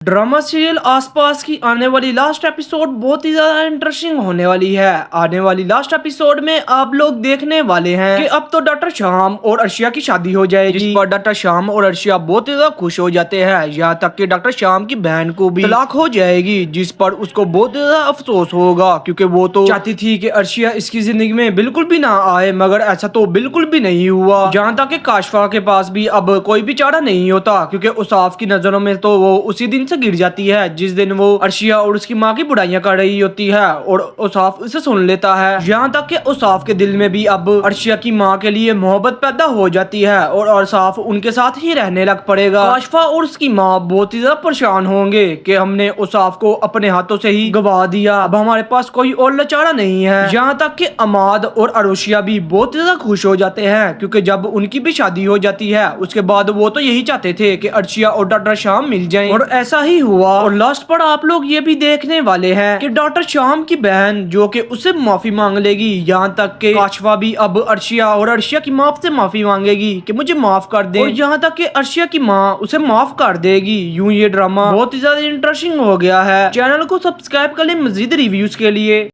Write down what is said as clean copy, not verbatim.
Drama serial आसपास की आने वाली लास्ट एपिसोड बहुत ही ज्यादा इंटरेस्टिंग होने वाली है। आने वाली लास्ट एपिसोड में आप लोग देखने वाले हैं कि अब तो डॉक्टर श्याम और अर्शिया की शादी हो जाएगी, जिस पर डॉक्टर श्याम और अर्शिया बहुत ही ज्यादा खुश हो जाते हैं। यहाँ तक कि डॉक्टर श्याम की बहन को भी तलाक हो जाएगी, जिस पर उसको बहुत ज्यादा अफसोस होगा, क्योंकि वो तो चाहती थी कि अर्शिया इसकी जिंदगी में बिल्कुल भी ना आए, मगर ऐसा तो बिल्कुल भी नहीं हुआ। जहाँ तक कि काशफा के पास भी अब कोई भी चारा नहीं होता, क्योंकि उसाफ की नजरों में तो वो उसी दिन से गिर जाती है जिस दिन वो अर्शिया और उसकी माँ की बुराइयां कर रही होती है, और उसाफ उसे सुन लेता है। यहाँ तक कि उसाफ के दिल में भी अब अर्शिया की माँ के लिए मोहब्बत पैदा हो जाती है और उसाफ उनके साथ ही रहने लग पड़ेगा। काशफा और उसकी माँ बहुत ही ज्यादा परेशान होंगे कि हमने उसाफ को अपने हाथों से ही गवा दिया, अब हमारे पास कोई और लाचारा नहीं है। यहाँ तक कि अमाद और अरुशिया भी बहुत ज्यादा खुश हो जाते हैं, क्योंकि जब उनकी भी शादी हो जाती है उसके बाद वो तो यही चाहते थे कि अर्शिया और डॉक्टर श्याम मिल जाएं, और ऐसा ही हुआ। और लास्ट पर आप लोग ये भी देखने वाले हैं कि डॉक्टर श्याम की बहन जो कि उससे माफी मांग लेगी। यहाँ तक कि काशफा भी अब अर्शिया और अर्शिया की माँ से माफी मांगेगी कि मुझे माफ कर दे, और यहाँ तक कि अर्शिया की माँ उसे माफ कर देगी। यूं ये ड्रामा बहुत ही ज्यादा इंटरेस्टिंग हो गया है। चैनल को सब्सक्राइब कर ले मजीद रिव्यूज के लिए।